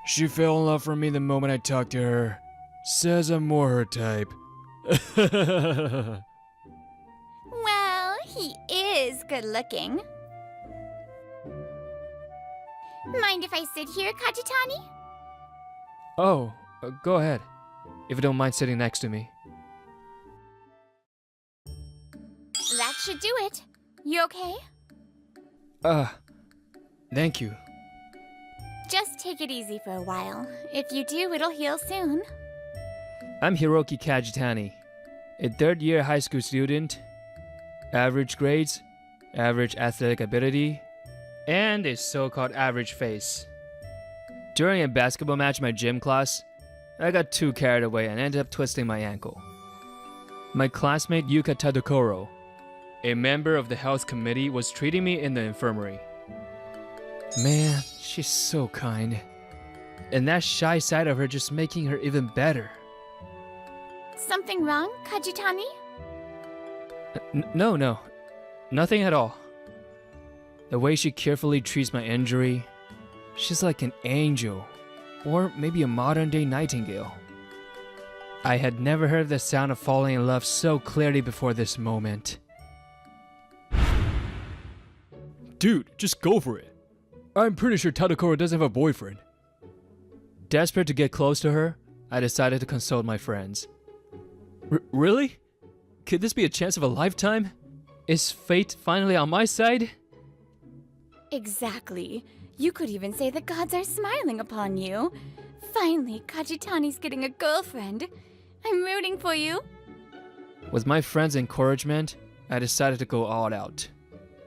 She fell in love with me the moment I talked to her. Says I'm more her type. Well, he is good looking. Mind if I sit here, Kajitani? Oh, go ahead. If you don't mind sitting next to me. That should do it. You okay? Thank you. Just take it easy for a while. If you do, it'll heal soon. I'm Hiroki Kajitani, a third-year high school student, average grades, average athletic ability, and a so-called average face. During a basketball match in my gym class, I got too carried away and ended up twisting my ankle. My classmate Yuka Tadokoro, a member of the health committee, was treating me in the infirmary. Man, she's so kind. And that shy side of her just making her even better. Something wrong, Kajitani? No. Nothing at all. The way she carefully treats my injury, she's like an angel. Or maybe a modern-day nightingale. I had never heard the sound of falling in love so clearly before this moment. Dude, just go for it. I'm pretty sure Tadokoro doesn't have a boyfriend. Desperate to get close to her, I decided to consult my friends. Really? Could this be a chance of a lifetime? Is fate finally on my side? Exactly. You could even say the gods are smiling upon you. Finally, Kajitani's getting a girlfriend. I'm rooting for you. With my friends' encouragement, I decided to go all out.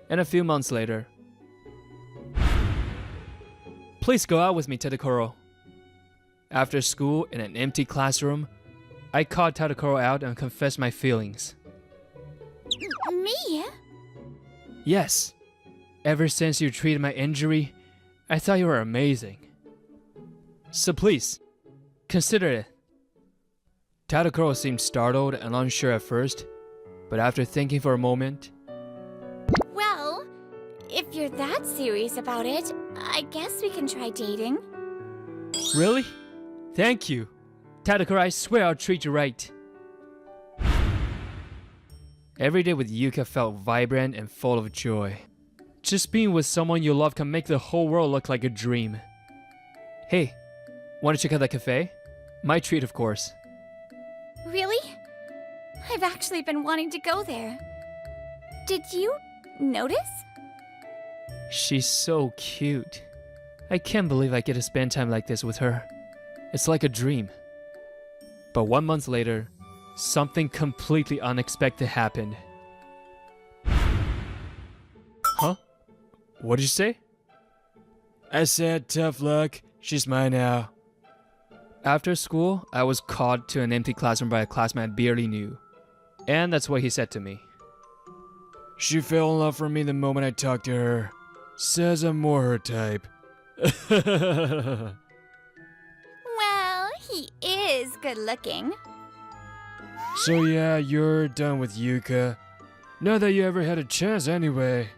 And a few months later... Please go out with me, Tadokoro. After school, in an empty classroom, I called Tadokoro out and confessed my feelings. Me? Yes. Ever since you treated my injury, I thought you were amazing. So please, consider it. Tadokoro seemed startled and unsure at first, but after thinking for a moment... Well, if you're that serious about it, I guess we can try dating. Really? Thank you. Tadokoro, I swear I'll treat you right. Every day with Yuka felt vibrant and full of joy. Just being with someone you love can make the whole world look like a dream. Hey, want to check out that cafe? My treat, of course. Really? I've actually been wanting to go there. Did you notice? She's so cute. I can't believe I get to spend time like this with her. It's like a dream. But 1 month later, something completely unexpected happened. Huh? What did you say? I said tough luck. She's mine now. After school, I was called to an empty classroom by a classmate I barely knew. And that's what he said to me. She fell in love with me the moment I talked to her. Says I'm more her type. Well, he is good looking. So yeah, you're done with Yuka. Not that you ever had a chance anyway.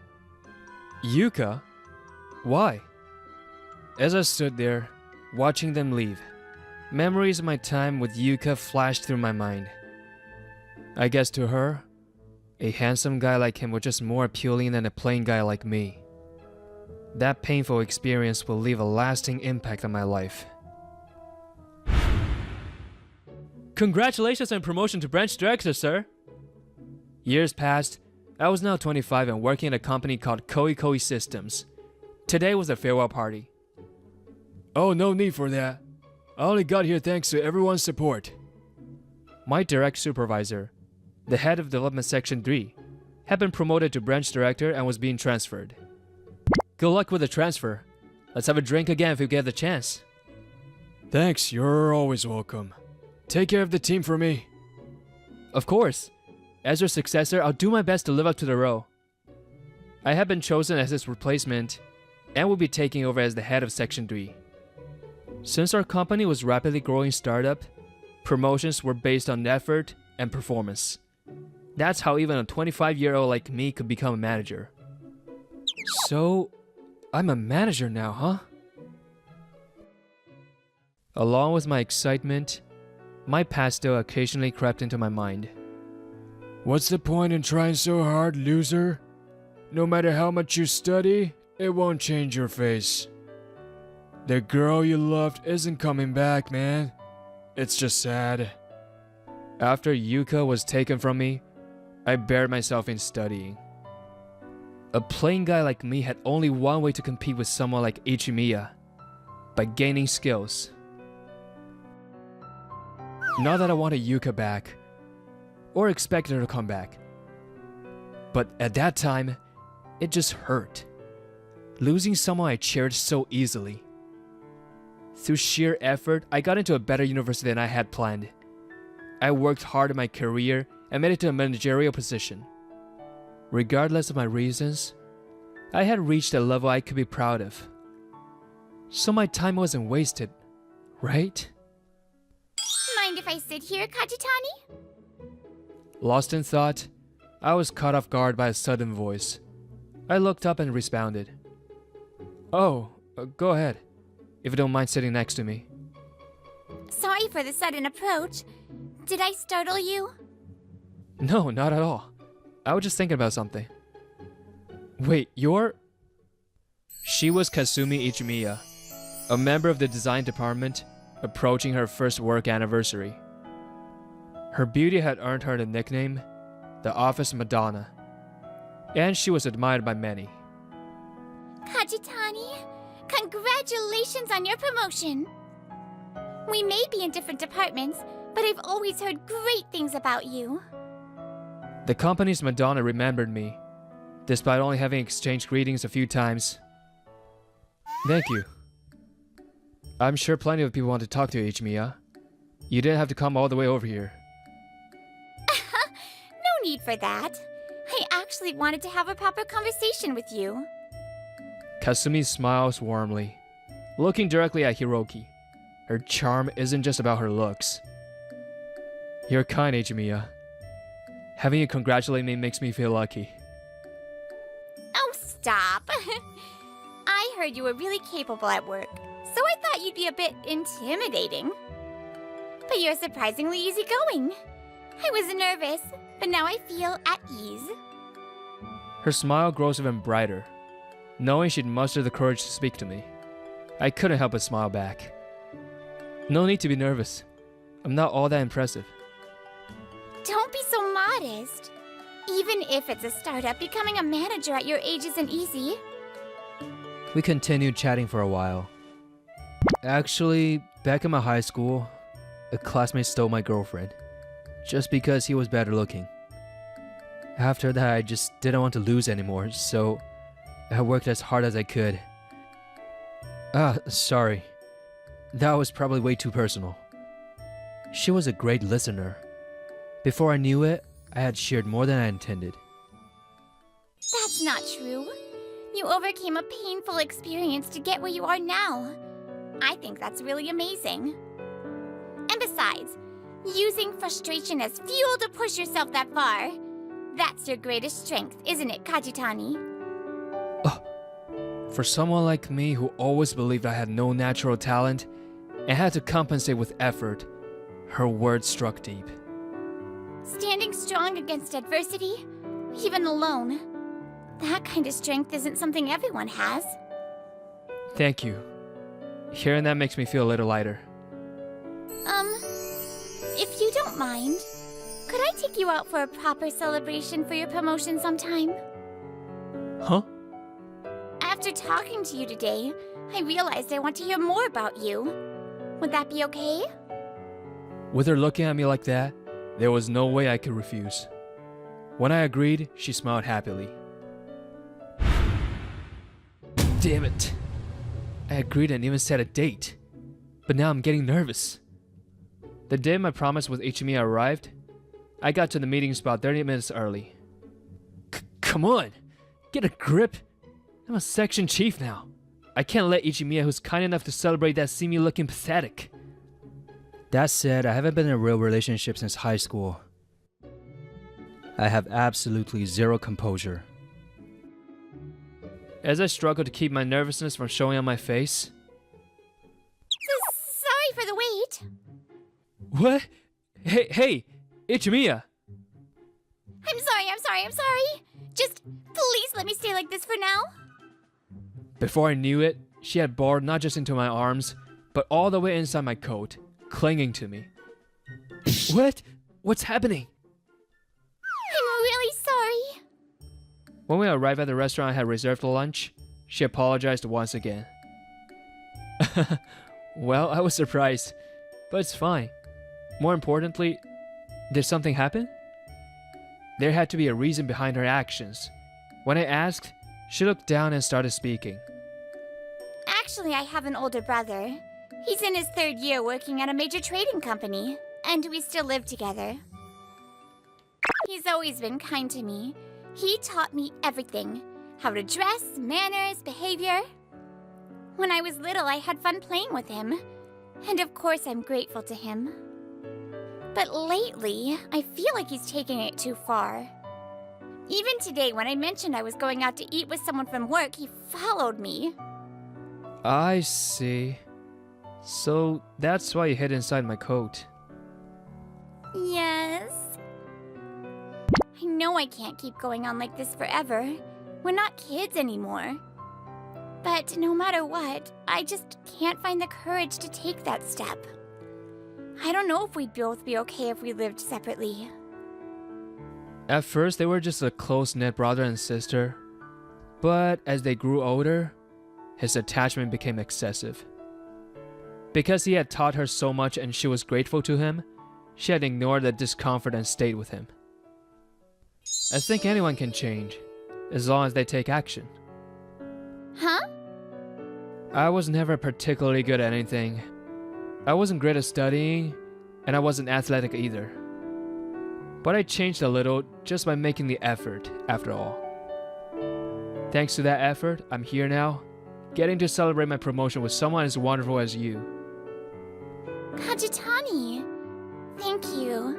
Yuka? Why? As I stood there, watching them leave, memories of my time with Yuka flashed through my mind. I guess to her, a handsome guy like him was just more appealing than a plain guy like me. That painful experience will leave a lasting impact on my life. Congratulations on promotion to branch director, sir! Years passed. I was now 25 and working at a company called Koi Systems. Today was a farewell party. Oh, no need for that. I only got here thanks to everyone's support. My direct supervisor, the head of development section 3, had been promoted to branch director and was being transferred. Good luck with the transfer. Let's have a drink again if you get the chance. Thanks, you're always welcome. Take care of the team for me. Of course. As your successor, I'll do my best to live up to the role. I have been chosen as his replacement and will be taking over as the head of Section 3. Since our company was rapidly growing startup, promotions were based on effort and performance. That's how even a 25-year-old like me could become a manager. So, I'm a manager now, huh? Along with my excitement, my past still occasionally crept into my mind. What's the point in trying so hard, loser? No matter how much you study, it won't change your face. The girl you loved isn't coming back, man. It's just sad. After Yuka was taken from me, I buried myself in studying. A plain guy like me had only one way to compete with someone like Ichimiya, by gaining skills. Not that I wanted Yuka back, or expected her to come back. But at that time, it just hurt. Losing someone I cherished so easily. Through sheer effort, I got into a better university than I had planned. I worked hard in my career and made it to a managerial position. Regardless of my reasons, I had reached a level I could be proud of. So my time wasn't wasted, right? Mind if I sit here, Kajitani? Lost in thought, I was caught off guard by a sudden voice. I looked up and responded. Oh, go ahead, if you don't mind sitting next to me. Sorry for the sudden approach. Did I startle you? No, not at all. I was just thinking about something. Wait, you're... She was Kasumi Ichimiya, a member of the design department, approaching her first work anniversary. Her beauty had earned her the nickname, the Office Madonna, and she was admired by many. Kajitani, congratulations on your promotion. We may be in different departments, but I've always heard great things about you. The company's Madonna remembered me, despite only having exchanged greetings a few times. Thank you. I'm sure plenty of people want to talk to you, Ichimiya. You didn't have to come all the way over here. No need for that. I actually wanted to have a proper conversation with you. Kasumi smiles warmly, looking directly at Hiroki. Her charm isn't just about her looks. You're kind, Ichimiya. Having you congratulate me makes me feel lucky. Oh, stop. I heard you were really capable at work, so I thought you'd be a bit intimidating. But you're surprisingly easygoing. I was nervous, but now I feel at ease. Her smile grows even brighter, knowing she'd mustered the courage to speak to me. I couldn't help but smile back. No need to be nervous. I'm not all that impressive. Don't be so modest. Even if it's a startup, becoming a manager at your age isn't easy. We continued chatting for a while. Actually, back in my high school, a classmate stole my girlfriend, just because he was better looking. After that, I just didn't want to lose anymore, so I worked as hard as I could. Sorry. That was probably way too personal. She was a great listener. Before I knew it, I had shared more than I intended. That's not true. You overcame a painful experience to get where you are now. I think that's really amazing. And besides, using frustration as fuel to push yourself that far, that's your greatest strength, isn't it, Kajitani? For someone like me who always believed I had no natural talent and had to compensate with effort, her words struck deep. Standing strong against adversity, even alone, that kind of strength isn't something everyone has. Thank you. Hearing that makes me feel a little lighter. If you don't mind, could I take you out for a proper celebration for your promotion sometime? Huh? After talking to you today, I realized I want to hear more about you. Would that be okay? With her looking at me like that, there was no way I could refuse. When I agreed, she smiled happily. Damn it. I agreed and even set a date. But now I'm getting nervous. The day my promise with Ichimiya arrived, I got to the meeting spot 30 minutes early. Come on! Get a grip! I'm a section chief now. I can't let Ichimiya, who's kind enough to celebrate that, see me looking pathetic. That said, I haven't been in a real relationship since high school. I have absolutely zero composure. As I struggle to keep my nervousness from showing on my face... Sorry Sorry for the wait. What? Hey, Ichimiya. I'm sorry. Just please let me stay like this for now. Before I knew it, she had bored not just into my arms, but all the way inside my coat, clinging to me. What? What's happening? I'm really sorry. When we arrived at the restaurant I had reserved for lunch, she apologized once again. Well, I was surprised, but it's fine. More importantly, did something happen? There had to be a reason behind her actions. When I asked, she looked down and started speaking. Actually, I have an older brother. He's in his 3rd year working at a major trading company, and we still live together. He's always been kind to me. He taught me everything. How to dress, manners, behavior. When I was little, I had fun playing with him. And of course, I'm grateful to him. But lately, I feel like he's taking it too far. Even today, when I mentioned I was going out to eat with someone from work, he followed me. I see. So that's why you hid inside my coat. Yes. I know I can't keep going on like this forever. We're not kids anymore. But no matter what, I just can't find the courage to take that step. I don't know if we'd both be okay if we lived separately. At first, they were just a close-knit brother and sister. But as they grew older, his attachment became excessive. Because he had taught her so much and she was grateful to him, she had ignored the discomfort and stayed with him. I think anyone can change, as long as they take action. Huh? I was never particularly good at anything. I wasn't great at studying, and I wasn't athletic either. But I changed a little just by making the effort, after all. Thanks to that effort, I'm here now, getting to celebrate my promotion with someone as wonderful as you. Kajitani, thank you.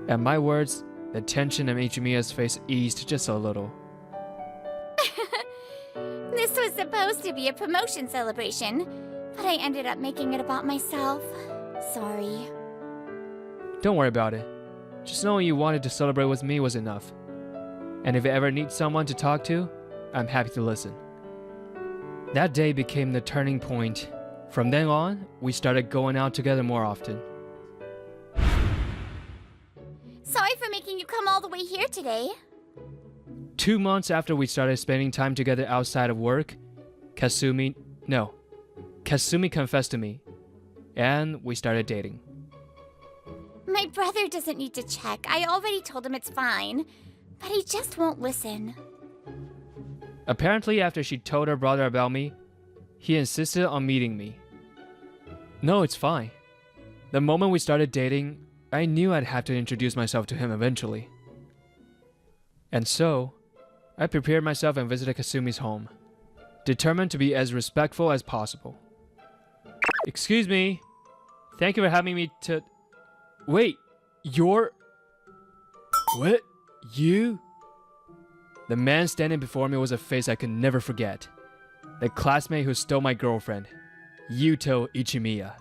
At my words, the tension in Ichimiya's face eased just a little. This was supposed to be a promotion celebration, but I ended up making it about myself. Sorry. Don't worry about it. Just knowing you wanted to celebrate with me was enough. And if you ever need someone to talk to, I'm happy to listen. That day became the turning point. From then on, we started going out together more often. Sorry for making you come all the way here today. 2 months after we started spending time together outside of work, Kasumi confessed to me, and we started dating. My brother doesn't need to check. I already told him it's fine, but he just won't listen. Apparently, after she told her brother about me, he insisted on meeting me. No, it's fine. The moment we started dating, I knew I'd have to introduce myself to him eventually. And so, I prepared myself and visited Kasumi's home, determined to be as respectful as possible. Excuse me. Thank you for having me to... Wait, you're... What? You? The man standing before me was a face I could never forget. The classmate who stole my girlfriend, Yuto Ichimiya.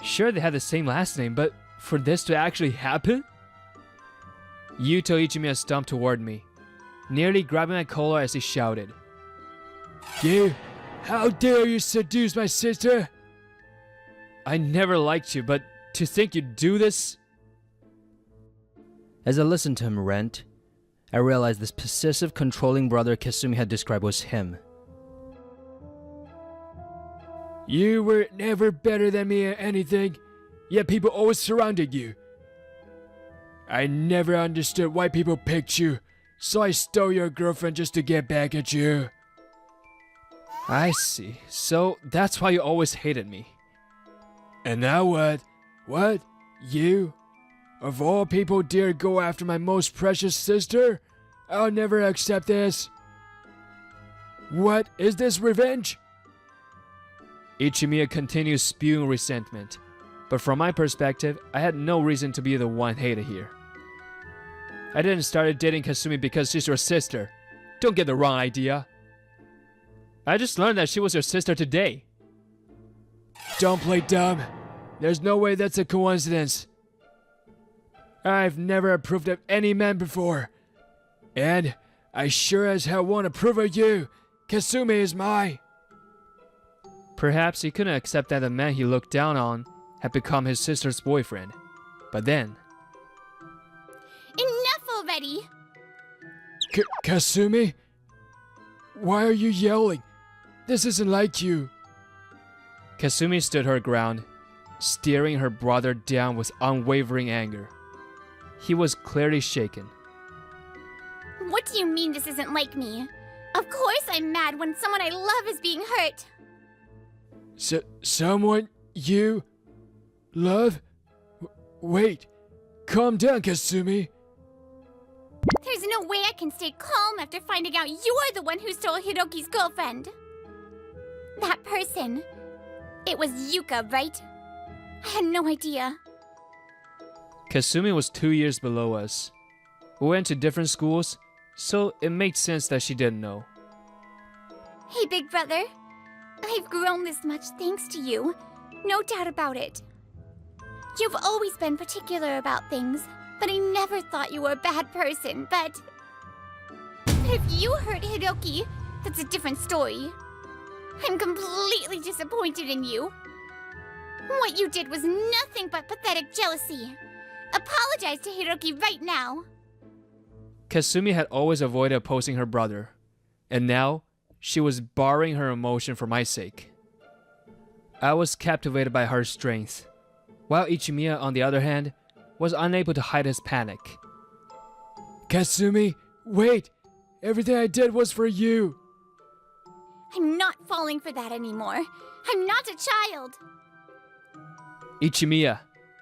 Sure, they had the same last name, but for this to actually happen? Yuto Ichimiya stomped toward me, nearly grabbing my collar as he shouted, "You! How dare you seduce my sister?" I never liked you, but to think you'd do this? As I listened to him rant, I realized this possessive, controlling brother Kasumi had described was him. You were never better than me at anything, yet people always surrounded you. I never understood why people picked you, so I stole your girlfriend just to get back at you. I see. So that's why you always hated me. And now what? What? You? Of all people dare go after my most precious sister? I'll never accept this. What? Is this revenge? Ichimiya continues spewing resentment, but from my perspective, I had no reason to be the one hated here. I didn't start dating Kasumi because she's your sister. Don't get the wrong idea. I just learned that she was your sister today. Don't play dumb. There's no way that's a coincidence. I've never approved of any man before. And I sure as hell won't approve of you. Kasumi is my... Perhaps he couldn't accept that the man he looked down on had become his sister's boyfriend. But then... Enough already! Kasumi? Why are you yelling? This isn't like you. Kasumi stood her ground, staring her brother down with unwavering anger. He was clearly shaken. What do you mean this isn't like me? Of course I'm mad when someone I love is being hurt. Someone you love? Wait, calm down, Kasumi. There's no way I can stay calm after finding out you're the one who stole Hiroki's girlfriend. That person. It was Yuka, right? I had no idea. Kasumi was 2 years below us. We went to different schools, so it made sense that she didn't know. Hey, big brother. I've grown this much thanks to you. No doubt about it. You've always been particular about things, but I never thought you were a bad person, but if you hurt Hiroki, that's a different story. I'm completely disappointed in you. What you did was nothing but pathetic jealousy. Apologize to Hiroki right now. Kasumi had always avoided opposing her brother, and now she was borrowing her emotion for my sake. I was captivated by her strength, while Ichimiya, on the other hand, was unable to hide his panic. Kasumi, wait! Everything I did was for you! I'm not falling for that anymore. I'm not a child. Ichimiya,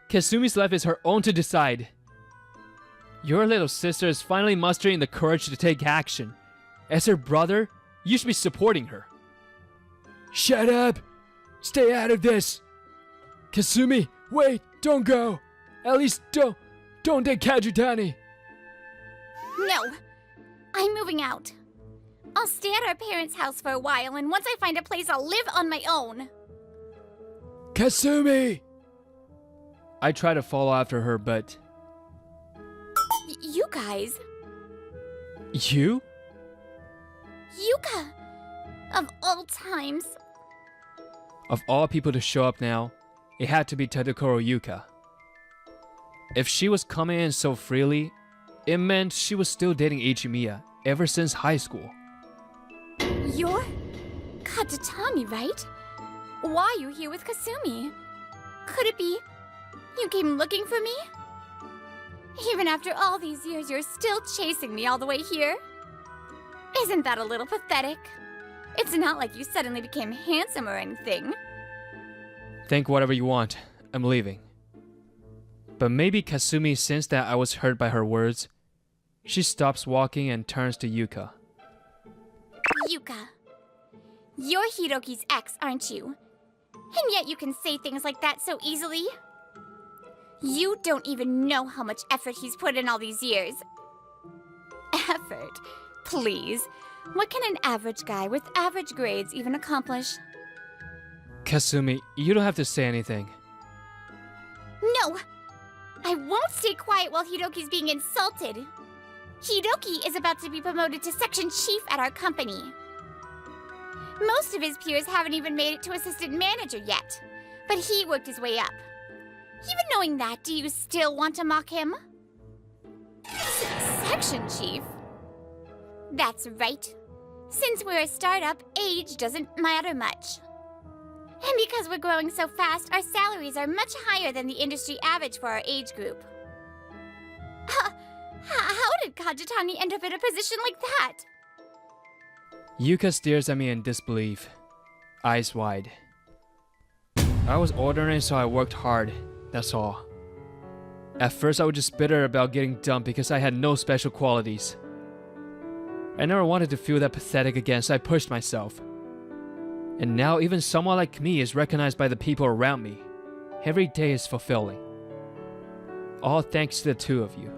Kasumi's life is her own to decide. Your little sister is finally mustering the courage to take action. As her brother, you should be supporting her. Shut up! Stay out of this! Kasumi, wait! Don't go! At least don't take Kajutani! No! I'm moving out. I'll stay at our parents' house for a while, and once I find a place, I'll live on my own. Kasumi! I tried to follow after her, but... You guys. You? Yuka! Of all times. Of all people to show up now, it had to be Tadokoro Yuka. If she was coming in so freely, it meant she was still dating Ichimiya ever since high school. You're Katatami, right? Why are you here with Kasumi? Could it be you came looking for me? Even after all these years, you're still chasing me all the way here? Isn't that a little pathetic? It's not like you suddenly became handsome or anything. Think whatever you want. I'm leaving. But maybe Kasumi sensed that I was hurt by her words. She stops walking and turns to Yuka. Yuka, you're Hiroki's ex, aren't you? And yet you can say things like that so easily. You don't even know how much effort he's put in all these years. Effort? Please. What can an average guy with average grades even accomplish? Kasumi, you don't have to say anything. No! I won't stay quiet while Hiroki's being insulted. Hiroki is about to be promoted to section chief at our company. Most of his peers haven't even made it to assistant manager yet, but he worked his way up. Even knowing that, do you still want to mock him? Section chief? That's right. Since we're a startup, age doesn't matter much. And because we're growing so fast, our salaries are much higher than the industry average for our age group. How did Kajutani end up in a position like that? Yuka stares at me in disbelief, eyes wide. I was ordinary, so I worked hard, that's all. At first I was just bitter about getting dumped because I had no special qualities. I never wanted to feel that pathetic again, so I pushed myself. And now even someone like me is recognized by the people around me. Every day is fulfilling. All thanks to the two of you.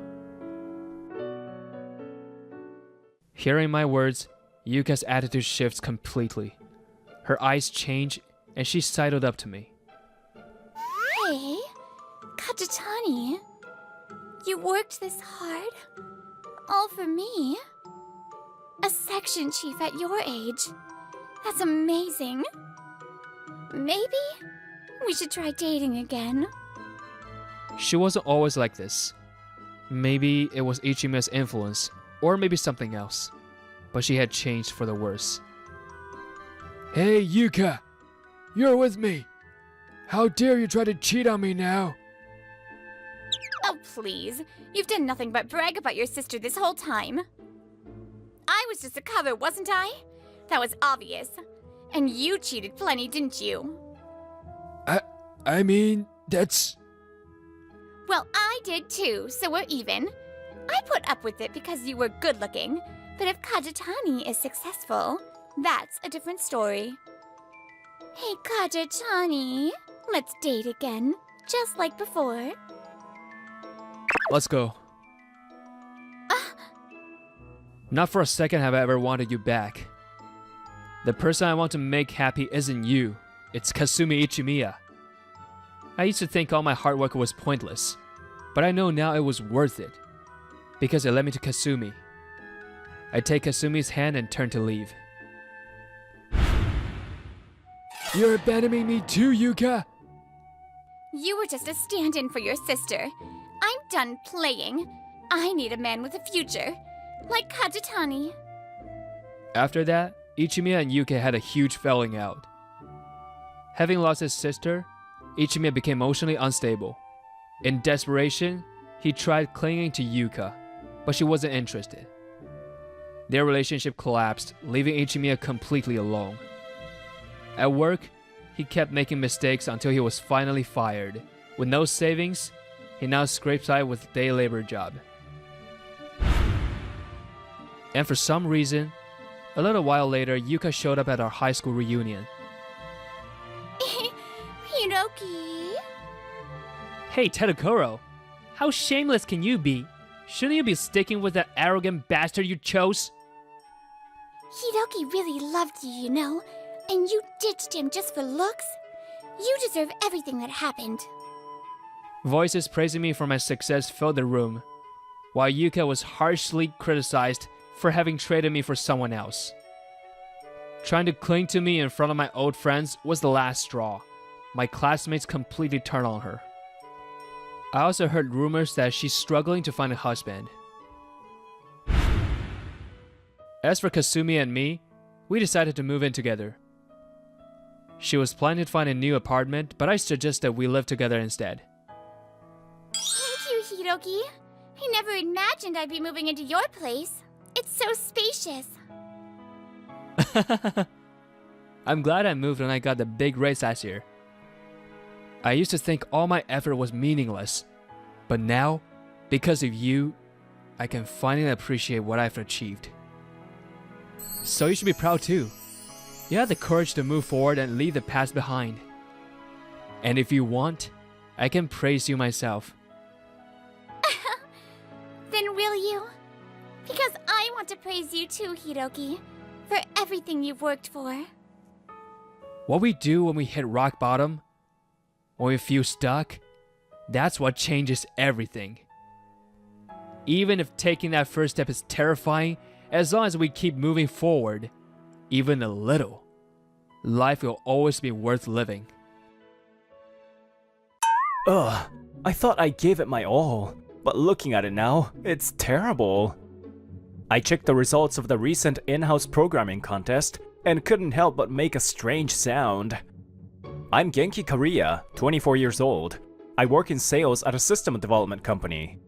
Hearing my words, Yuka's attitude shifts completely. Her eyes change and she sidled up to me. Eh? Kajitani, you worked this hard? All for me? A section chief at your age? That's amazing. Maybe we should try dating again. She wasn't always like this. Maybe it was Ichimiya's influence, or maybe something else. But she had changed for the worse. Hey, Yuka! You're with me! How dare you try to cheat on me now? Oh, please. You've done nothing but brag about your sister this whole time. I was just a cover, wasn't I? That was obvious. And you cheated plenty, didn't you? I mean, that's... Well, I did too, so we're even. I put up with it because you were good looking. But if Kajitani is successful, that's a different story. Hey, Kajitani, let's date again, just like before. Let's go. Not for a second have I ever wanted you back. The person I want to make happy isn't you. It's Kasumi Ichimiya. I used to think all my hard work was pointless, but I know now it was worth it, because it led me to Kasumi. I take Kasumi's hand and turn to leave. You're abandoning me too, Yuka! You were just a stand-in for your sister. I'm done playing. I need a man with a future, like Kajitani. After that, Ichimiya and Yuka had a huge falling out. Having lost his sister, Ichimiya became emotionally unstable. In desperation, he tried clinging to Yuka, but she wasn't interested. Their relationship collapsed, leaving Ichimiya completely alone. At work, he kept making mistakes until he was finally fired. With no savings, he now scrapes by with a day labor job. And for some reason, a little while later, Yuka showed up at our high school reunion. Hiroki? Hey, Tadokuro, how shameless can you be? Shouldn't you be sticking with that arrogant bastard you chose? Hiroki really loved you, you know, and you ditched him just for looks? You deserve everything that happened. Voices praising me for my success filled the room, while Yuka was harshly criticized for having traded me for someone else. Trying to cling to me in front of my old friends was the last straw. My classmates completely turned on her. I also heard rumors that she's struggling to find a husband. As for Kasumi and me, we decided to move in together. She was planning to find a new apartment, but I suggested we live together instead. Thank you, Hiroki. I never imagined I'd be moving into your place. It's so spacious. I'm glad I moved when I got the big raise last year. I used to think all my effort was meaningless, but now, because of you, I can finally appreciate what I've achieved. So you should be proud too. You had the courage to move forward and leave the past behind. And if you want, I can praise you myself. Then will you? Because I want to praise you too, Hiroki, for everything you've worked for. What we do when we hit rock bottom, when we feel stuck, that's what changes everything. Even if taking that first step is terrifying, as long as we keep moving forward, even a little, life will always be worth living. Ugh, I thought I gave it my all, but looking at it now, it's terrible. I checked the results of the recent in-house programming contest and couldn't help but make a strange sound. I'm Genki Kariya, 24 years old. I work in sales at a system development company.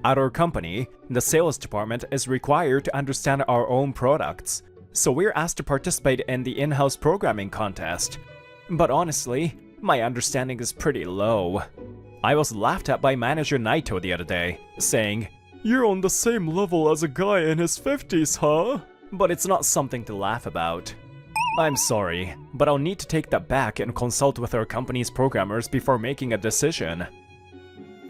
At our company, the sales department is required to understand our own products, so we're asked to participate in the in-house programming contest. But honestly, my understanding is pretty low. I was laughed at by manager Naito the other day, saying, "You're on the same level as a guy in his 50s, huh?" But it's not something to laugh about. I'm sorry, but I'll need to take that back and consult with our company's programmers before making a decision.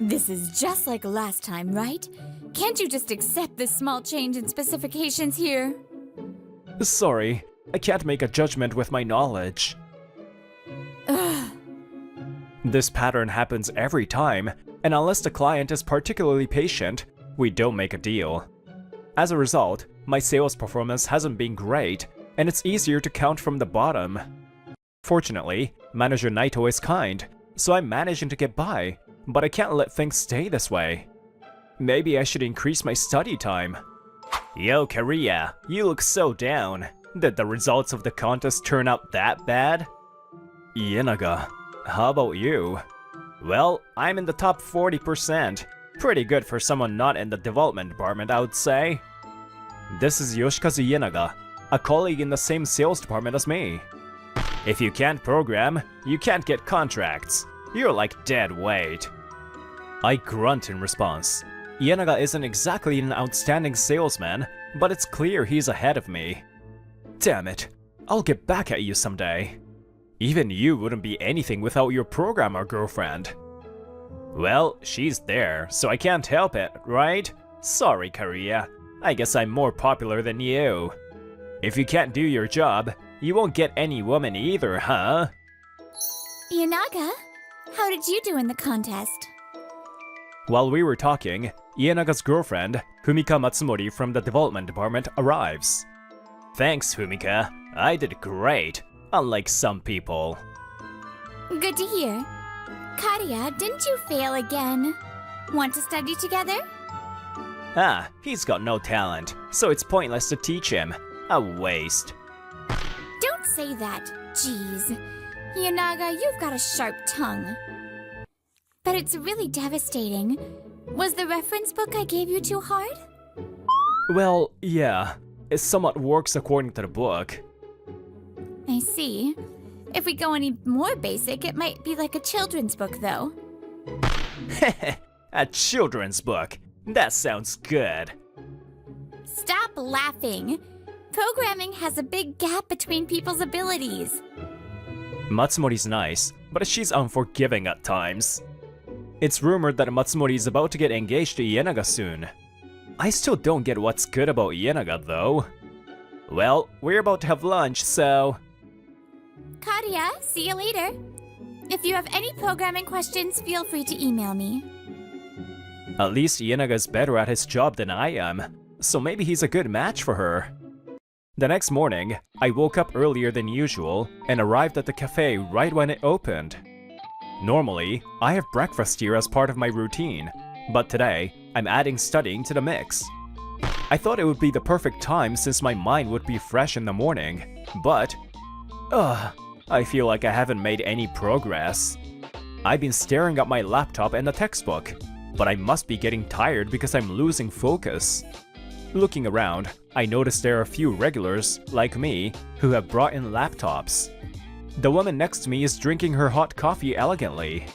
This is just like last time, right? Can't you just accept this small change in specifications here? Sorry, I can't make a judgment with my knowledge. Ugh. This pattern happens every time, and unless the client is particularly patient, we don't make a deal. As a result, my sales performance hasn't been great, and it's easier to count from the bottom. Fortunately, Manager Naito is kind, so I'm managing to get by, but I can't let things stay this way. Maybe I should increase my study time. Yo, Kariya, you look so down. Did the results of the contest turn out that bad? Ienaga, how about you? Well, I'm in the top 40%. Pretty good for someone not in the development department, I would say. This is Yoshikazu Ienaga, a colleague in the same sales department as me. If you can't program, you can't get contracts. You're like dead weight. I grunt in response. Ienaga isn't exactly an outstanding salesman, but it's clear he's ahead of me. Damn it, I'll get back at you someday. Even you wouldn't be anything without your programmer girlfriend. Well, she's there, so I can't help it, right? Sorry, Kariya. I guess I'm more popular than you. If you can't do your job, you won't get any woman either, huh? Ienaga, how did you do in the contest? While we were talking, Ienaga's girlfriend, Fumika Matsumori from the development department, arrives. Thanks, Fumika. I did great, unlike some people. Good to hear. Karia, didn't you fail again? Want to study together? Ah, he's got no talent, so it's pointless to teach him. A waste. Don't say that. Jeez. Ienaga, you've got a sharp tongue. But it's really devastating. Was the reference book I gave you too hard? Well, yeah. It somewhat works according to the book. I see. If we go any more basic, it might be like a children's book, though. A children's book? That sounds good. Stop laughing. Programming has a big gap between people's abilities. Matsumori's nice, but she's unforgiving at times. It's rumored that Matsumori is about to get engaged to Ienaga soon. I still don't get what's good about Ienaga, though. Well, we're about to have lunch, so... Karia, see you later. If you have any programming questions, feel free to email me. At least Ienaga's better at his job than I am, so maybe he's a good match for her. The next morning, I woke up earlier than usual and arrived at the cafe right when it opened. Normally, I have breakfast here as part of my routine, but today, I'm adding studying to the mix. I thought it would be the perfect time since my mind would be fresh in the morning, but... I feel like I haven't made any progress. I've been staring at my laptop and the textbook, but I must be getting tired because I'm losing focus. Looking around, I noticed there are a few regulars, like me, who have brought in laptops. The woman next to me is drinking her hot coffee elegantly.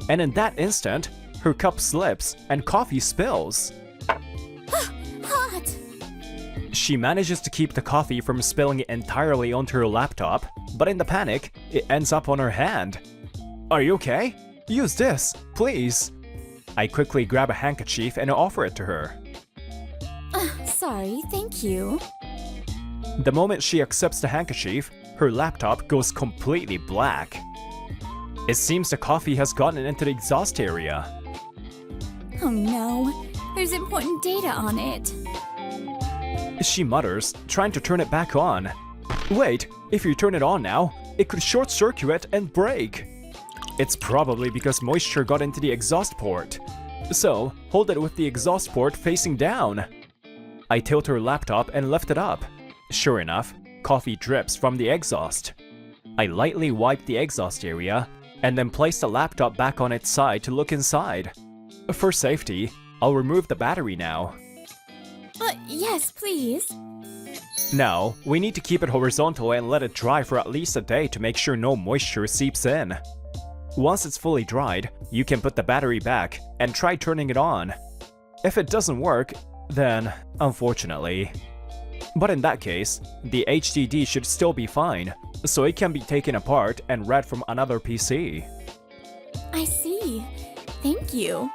And in that instant, her cup slips and coffee spills. Hot! She manages to keep the coffee from spilling entirely onto her laptop, but in the panic, it ends up on her hand. Are you okay? Use this, please. I quickly grab a handkerchief and offer it to her. Sorry, thank you. The moment she accepts the handkerchief, her laptop goes completely black. It seems the coffee has gotten into the exhaust area. Oh no, there's important data on it. She mutters, trying to turn it back on. Wait, if you turn it on now, it could short-circuit and break. It's probably because moisture got into the exhaust port. So, hold it with the exhaust port facing down. I tilt her laptop and lift it up. Sure enough, coffee drips from the exhaust. I lightly wipe the exhaust area, and then place the laptop back on its side to look inside. For safety, I'll remove the battery now. Yes, please. Now, we need to keep it horizontal and let it dry for at least a day to make sure no moisture seeps in. Once it's fully dried, you can put the battery back and try turning it on. If it doesn't work, then unfortunately. But in that case, the HDD should still be fine, so it can be taken apart and read from another PC. I see. Thank you.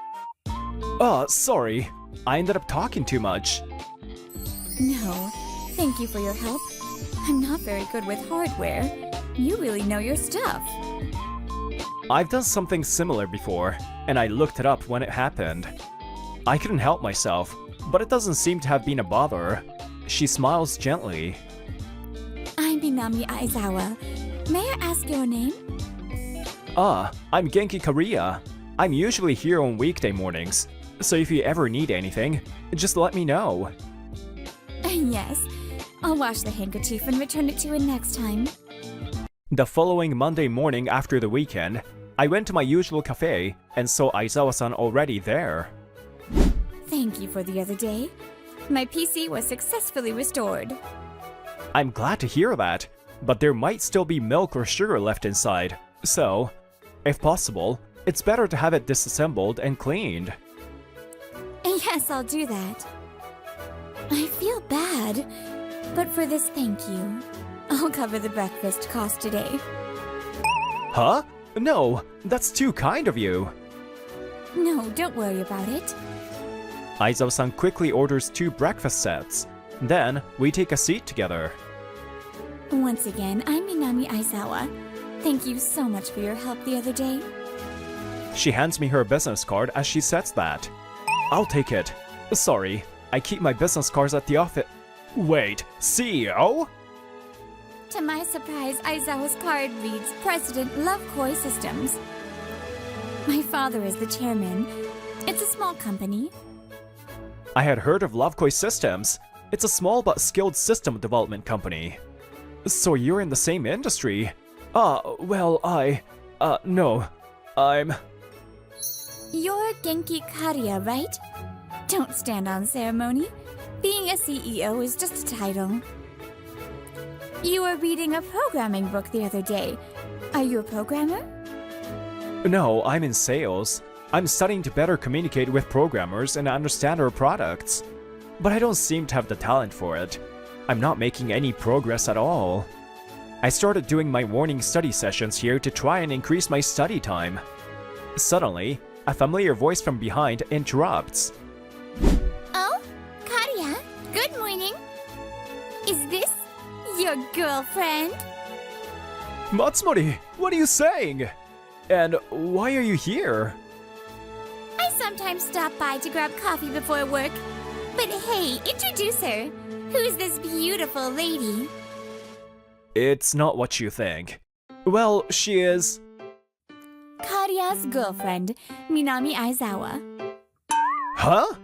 Sorry. I ended up talking too much. No, thank you for your help. I'm not very good with hardware. You really know your stuff. I've done something similar before, and I looked it up when it happened. I couldn't help myself, but it doesn't seem to have been a bother. She smiles gently. I'm Minami Aizawa. May I ask your name? I'm Genki Kariya. I'm usually here on weekday mornings, so if you ever need anything, just let me know. Yes. I'll wash the handkerchief and return it to you next time. The following Monday morning after the weekend, I went to my usual cafe and saw Aizawa-san already there. Thank you for the other day. My PC was successfully restored. I'm glad to hear that, but there might still be milk or sugar left inside, so, if possible, it's better to have it disassembled and cleaned. Yes, I'll do that. I feel bad, but for this thank you, I'll cover the breakfast cost today. Huh? No, that's too kind of you. No, don't worry about it. Aizawa-san quickly orders 2 breakfast sets. Then, we take a seat together. Once again, I'm Minami Aizawa. Thank you so much for your help the other day. She hands me her business card as she says that. I'll take it. Sorry, I keep my business cards at the office. Wait, CEO? To my surprise, Aizawa's card reads President Love Koi Systems. My father is the chairman. It's a small company. I had heard of Lovekoi Systems. It's a small but skilled system development company. So you're in the same industry? Well, no. I'm... You're Genki Kariya, right? Don't stand on ceremony. Being a CEO is just a title. You were reading a programming book the other day. Are you a programmer? No, I'm in sales. I'm studying to better communicate with programmers and understand our products. But I don't seem to have the talent for it. I'm not making any progress at all. I started doing my morning study sessions here to try and increase my study time. Suddenly, a familiar voice from behind interrupts. Oh, Kariya, good morning. Is this your girlfriend? Matsumori, what are you saying? And why are you here? I sometimes stop by to grab coffee before work. But hey, introduce her. Who's this beautiful lady? It's not what you think. Well, she is... Kariya's girlfriend, Minami Aizawa. Huh?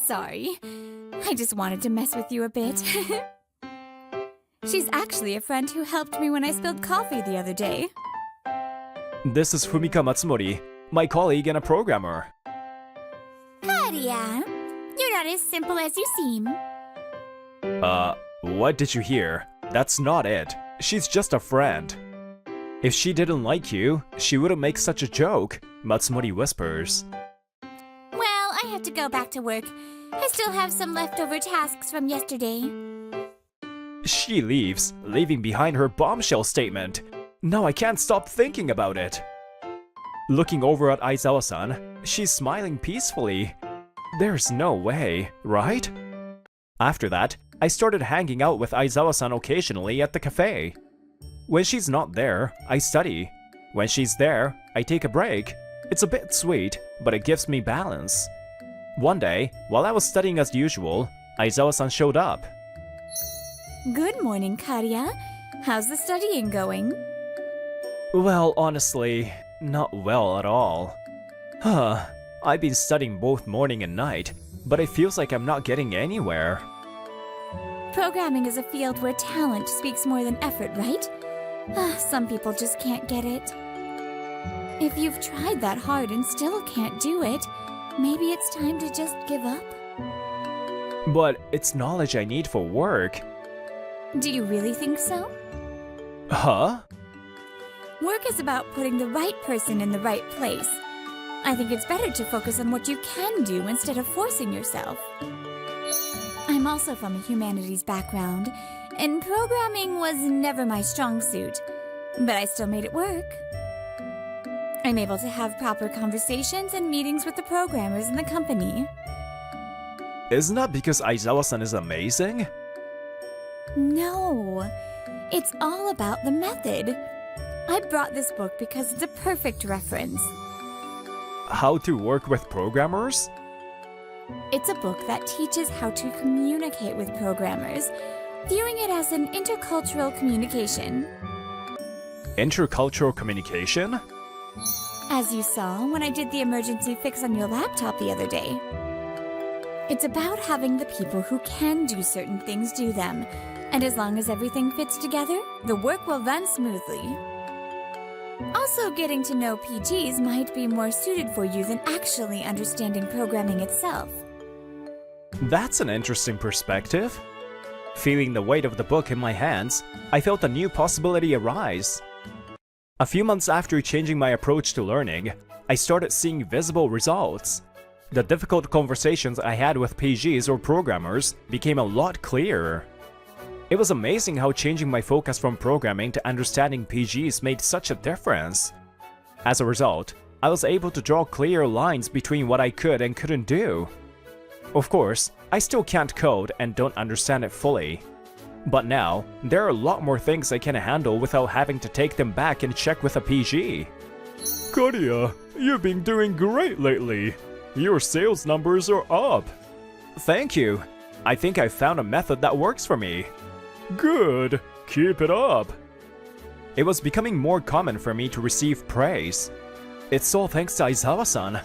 Sorry. I just wanted to mess with you a bit. She's actually a friend who helped me when I spilled coffee the other day. This is Fumika Matsumori, my colleague and a programmer. Kariya, you're not as simple as you seem. What did you hear? That's not it. She's just a friend. If she didn't like you, she wouldn't make such a joke, Matsumori whispers. Well, I have to go back to work. I still have some leftover tasks from yesterday. She leaves, leaving behind her bombshell statement. Now I can't stop thinking about it. Looking over at Aizawa-san, she's smiling peacefully. There's no way, right? After that, I started hanging out with Aizawa-san occasionally at the cafe. When she's not there, I study. When she's there, I take a break. It's a bit sweet, but it gives me balance. One day, while I was studying as usual, Aizawa-san showed up. Good morning, Kariya. How's the studying going? Well, honestly, not well at all. I've been studying both morning and night, but it feels like I'm not getting anywhere. Programming is a field where talent speaks more than effort, right? Some people just can't get it. If you've tried that hard and still can't do it, maybe it's time to just give up. But it's knowledge I need for work. Do you really think so? Huh? Work is about putting the right person in the right place. I think it's better to focus on what you can do instead of forcing yourself. I'm also from a humanities background, and programming was never my strong suit, but I still made it work. I'm able to have proper conversations and meetings with the programmers in the company. Isn't that because Aizawa-san is amazing? No, it's all about the method. I brought this book because it's a perfect reference. How to work with programmers? It's a book that teaches how to communicate with programmers, viewing it as an intercultural communication. Intercultural communication? As you saw when I did the emergency fix on your laptop the other day. It's about having the people who can do certain things do them, and as long as everything fits together, the work will run smoothly. Also, getting to know PGs might be more suited for you than actually understanding programming itself. That's an interesting perspective. Feeling the weight of the book in my hands, I felt a new possibility arise. A few months after changing my approach to learning, I started seeing visible results. The difficult conversations I had with PGs or programmers became a lot clearer. It was amazing how changing my focus from programming to understanding PGs made such a difference. As a result, I was able to draw clear lines between what I could and couldn't do. Of course, I still can't code and don't understand it fully. But now, there are a lot more things I can handle without having to take them back and check with a PG. Kadia, you've been doing great lately. Your sales numbers are up. Thank you. I think I found a method that works for me. Good. Keep it up. It was becoming more common for me to receive praise. It's all thanks to Aizawa-san.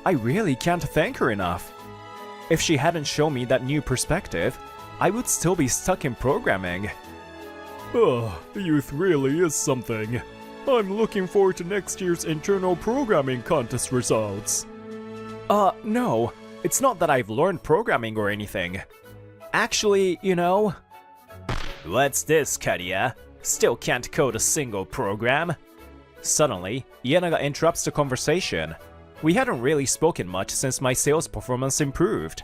I really can't thank her enough. If she hadn't shown me that new perspective, I would still be stuck in programming. Oh, youth really is something. I'm looking forward to next year's internal programming contest results. No. It's not that I've learned programming or anything. Actually, you know... What's this, Kadia? Still can't code a single program? Suddenly, Ienaga interrupts the conversation. We hadn't really spoken much since my sales performance improved.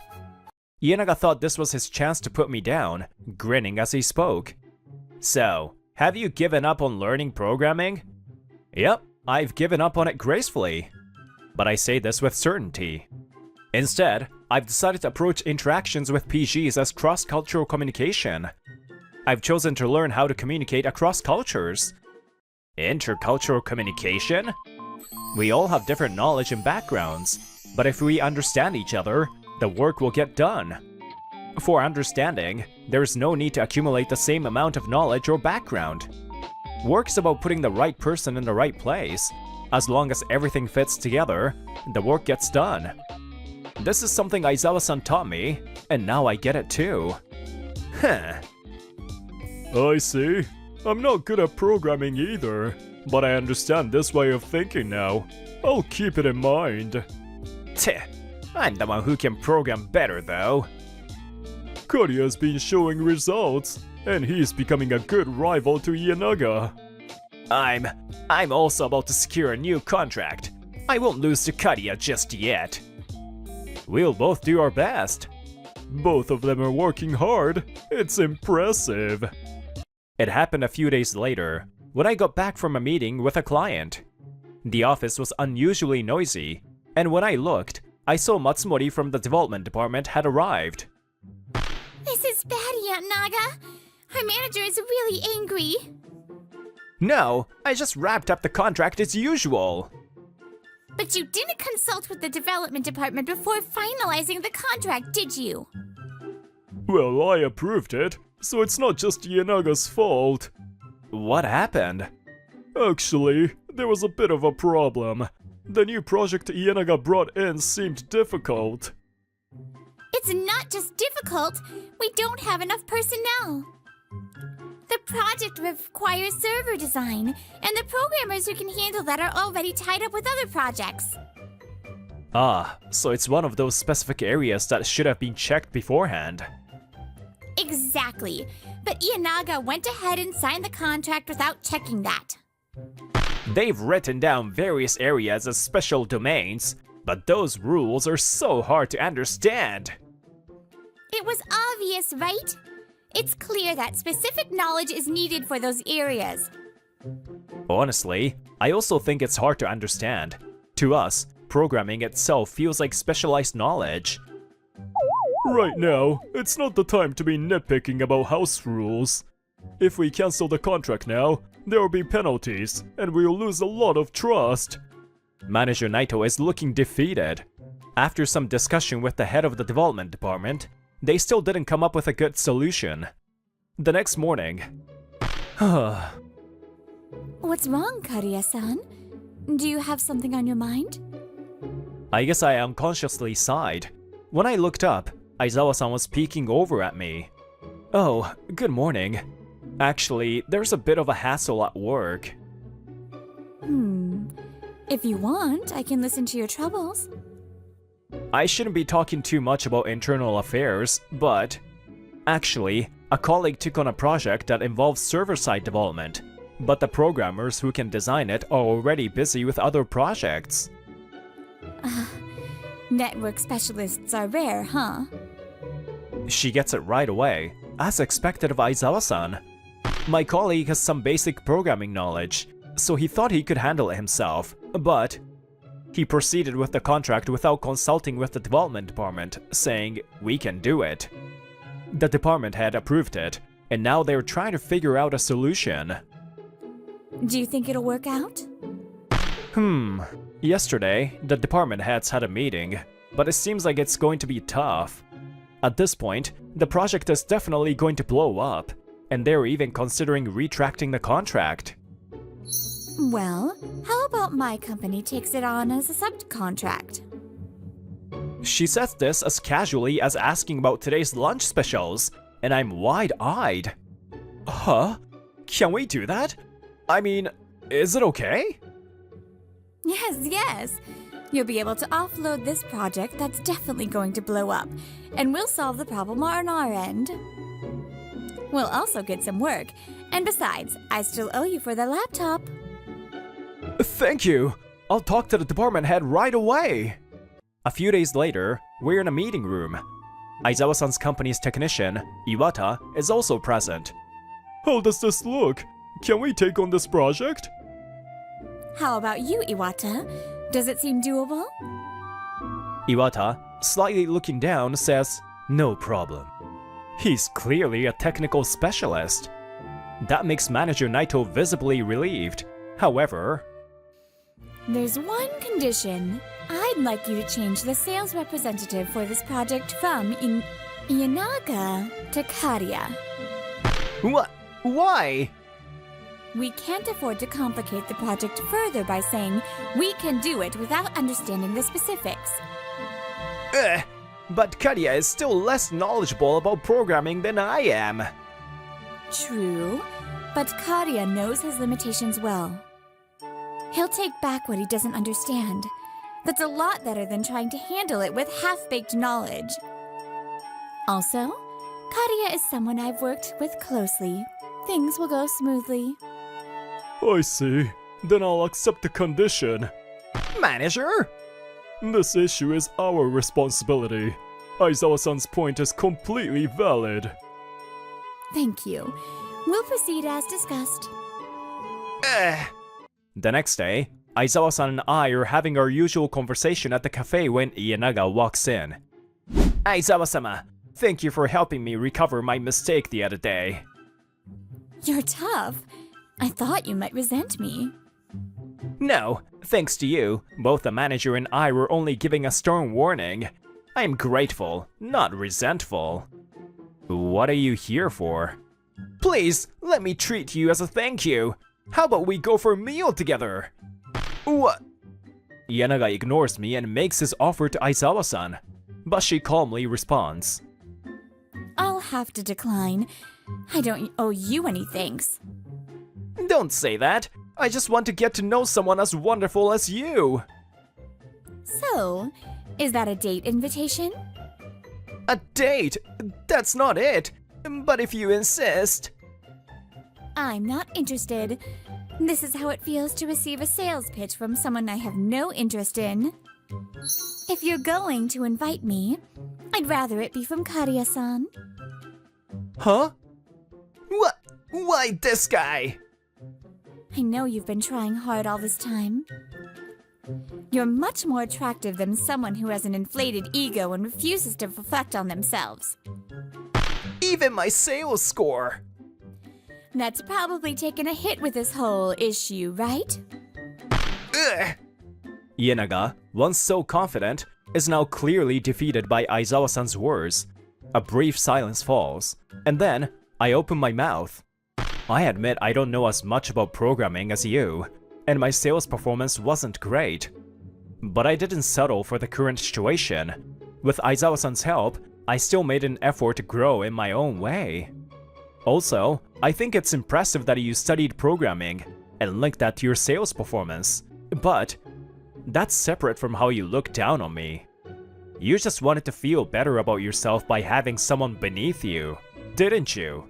Ienaga thought this was his chance to put me down, grinning as he spoke. So, have you given up on learning programming? Yep, I've given up on it gracefully. But I say this with certainty. Instead, I've decided to approach interactions with PGs as cross-cultural communication. I've chosen to learn how to communicate across cultures. Intercultural communication? We all have different knowledge and backgrounds, but if we understand each other, the work will get done. For understanding, there's no need to accumulate the same amount of knowledge or background. Work's about putting the right person in the right place. As long as everything fits together, the work gets done. This is something Aizawa-san taught me, and now I get it too. Huh. I see. I'm not good at programming either, but I understand this way of thinking now. I'll keep it in mind. Tch, I'm the one who can program better though. Kodia's been showing results, and he's becoming a good rival to Ienaga. I'm also about to secure a new contract. I won't lose to Kadia just yet. We'll both do our best. Both of them are working hard. It's impressive. It happened a few days later, when I got back from a meeting with a client. The office was unusually noisy, and when I looked, I saw Matsumori from the development department had arrived. This is bad, Aunt Naga. Our manager is really angry. No, I just wrapped up the contract as usual. But you didn't consult with the development department before finalizing the contract, did you? Well, I approved it, so it's not just Ienaga's fault. What happened? Actually, there was a bit of a problem. The new project Ienaga brought in seemed difficult. It's not just difficult. We don't have enough personnel. The project requires server design, and the programmers who can handle that are already tied up with other projects. Ah, so it's one of those specific areas that should have been checked beforehand. Exactly. But Ienaga went ahead and signed the contract without checking that. They've written down various areas as special domains, but those rules are so hard to understand. It was obvious, right? It's clear that specific knowledge is needed for those areas. Honestly, I also think it's hard to understand. To us, programming itself feels like specialized knowledge. Right now, it's not the time to be nitpicking about house rules. If we cancel the contract now, There will be penalties, and we'll lose a lot of trust. Manager Naito is looking defeated. After some discussion with the head of the development department, they still didn't come up with a good solution. The next morning... What's wrong, Kariya-san? Do you have something on your mind? I guess I unconsciously sighed. When I looked up, Aizawa-san was peeking over at me. Oh, good morning. Actually, there's a bit of a hassle at work. If you want, I can listen to your troubles. I shouldn't be talking too much about internal affairs, but... Actually, a colleague took on a project that involves server-side development, but the programmers who can design it are already busy with other projects. Network specialists are rare, huh? She gets it right away, as expected of Aizawa-san. My colleague has some basic programming knowledge, so he thought he could handle it himself, but he proceeded with the contract without consulting with the development department, saying, "We can do it." The department had approved it, and now they're trying to figure out a solution. Do you think it'll work out? Yesterday, the department heads had a meeting, but it seems like it's going to be tough. At this point, the project is definitely going to blow up, and they're even considering retracting the contract. Well, how about my company takes it on as a subcontract? She says this as casually as asking about today's lunch specials, and I'm wide-eyed. Huh? Can we do that? I mean, is it okay? Yes. You'll be able to offload this project that's definitely going to blow up, and we'll solve the problem on our end. We'll also get some work, and besides, I still owe you for the laptop. Thank you. I'll talk to the department head right away. A few days later, we're in a meeting room. Aizawa-san's company's technician, Iwata, is also present. How does this look? Can we take on this project? How about you, Iwata? Does it seem doable? Iwata, slightly looking down, says, "No problem." He's clearly a technical specialist. That makes Manager Naito visibly relieved. However... There's one condition. I'd like you to change the sales representative for this project from Ienaga to Kariya. What? Why? We can't afford to complicate the project further by saying we can do it without understanding the specifics. But Kariya is still less knowledgeable about programming than I am. True, but Kariya knows his limitations well. He'll take back what he doesn't understand. That's a lot better than trying to handle it with half-baked knowledge. Also, Kariya is someone I've worked with closely. Things will go smoothly. I see. Then I'll accept the condition. Manager? This issue is our responsibility. Aizawa-san's point is completely valid. Thank you. We'll proceed as discussed. The next day, Aizawa-san and I are having our usual conversation at the cafe when Ienaga walks in. Aizawa-sama, thank you for helping me recover my mistake the other day. You're tough. I thought you might resent me. No, thanks to you, both the manager and I were only giving a stern warning. I am grateful, not resentful. What are you here for? Please, let me treat you as a thank you. How about we go for a meal together? What? Ienaga ignores me and makes his offer to Aizawa-san, but she calmly responds. I'll have to decline. I don't owe you any thanks. Don't say that. I just want to get to know someone as wonderful as you. So, is that a date invitation? A date? That's not it. But if you insist. I'm not interested. This is how it feels to receive a sales pitch from someone I have no interest in. If you're going to invite me, I'd rather it be from Kariya-san. Huh? What? Why this guy? I know you've been trying hard all this time. You're much more attractive than someone who has an inflated ego and refuses to reflect on themselves. Even my sales score. That's probably taken a hit with this whole issue, right? Ienaga, once so confident, is now clearly defeated by Aizawa-san's words. A brief silence falls, and then I open my mouth. I admit I don't know as much about programming as you, and my sales performance wasn't great. But I didn't settle for the current situation. With Aizawa-san's help, I still made an effort to grow in my own way. Also, I think it's impressive that you studied programming and linked that to your sales performance. But that's separate from how you look down on me. You just wanted to feel better about yourself by having someone beneath you, didn't you?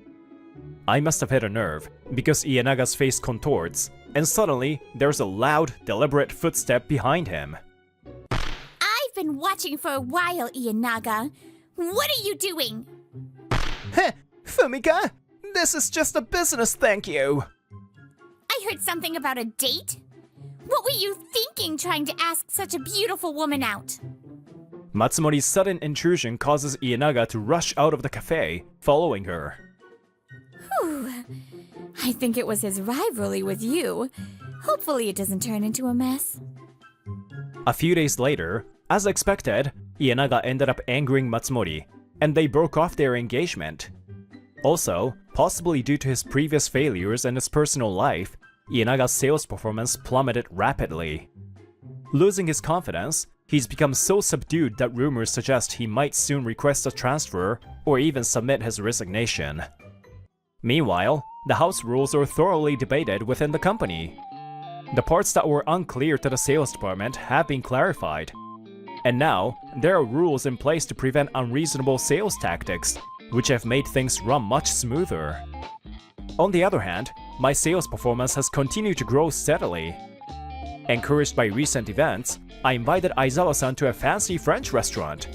I must have hit a nerve, because Ienaga's face contorts, and suddenly there's a loud, deliberate footstep behind him. I've been watching for a while, Ienaga. What are you doing? Heh, Fumika, this is just a business thank you. I heard something about a date. What were you thinking trying to ask such a beautiful woman out? Matsumori's sudden intrusion causes Ienaga to rush out of the cafe, following her. Whew. I think it was his rivalry with you. Hopefully it doesn't turn into a mess. A few days later, as expected, Ienaga ended up angering Matsumori, and they broke off their engagement. Also, possibly due to his previous failures and his personal life, Ienaga's sales performance plummeted rapidly. Losing his confidence, he's become so subdued that rumors suggest he might soon request a transfer or even submit his resignation. Meanwhile, the house rules are thoroughly debated within the company. The parts that were unclear to the sales department have been clarified. And now, there are rules in place to prevent unreasonable sales tactics, which have made things run much smoother. On the other hand, my sales performance has continued to grow steadily. Encouraged by recent events, I invited Aizawa-san to a fancy French restaurant.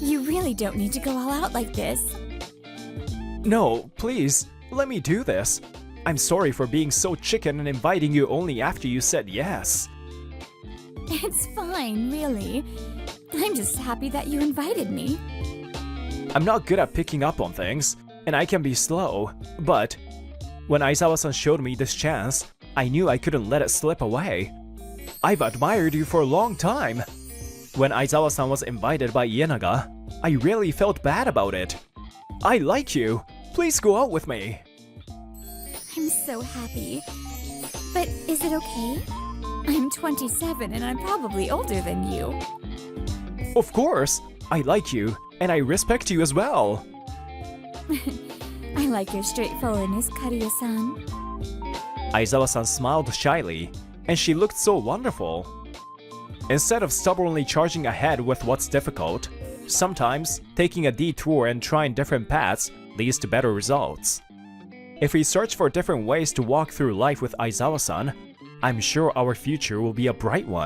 You really don't need to go all out like this. No, please, let me do this. I'm sorry for being so chicken and inviting you only after you said yes. It's fine, really. I'm just happy that you invited me. I'm not good at picking up on things, and I can be slow, but when Aizawa-san showed me this chance, I knew I couldn't let it slip away. I've admired you for a long time. When Aizawa-san was invited by Ienaga, I really felt bad about it. I like you. Please go out with me. I'm so happy. But is it okay? I'm 27 and I'm probably older than you. Of course. I like you, and I respect you as well. I like your straightforwardness, Kariya-san. Aizawa-san smiled shyly, and she looked so wonderful. Instead of stubbornly charging ahead with what's difficult, sometimes taking a detour and trying different paths leads to better results. If we search for different ways to walk through life with Aizawa-san, I'm sure our future will be a bright one.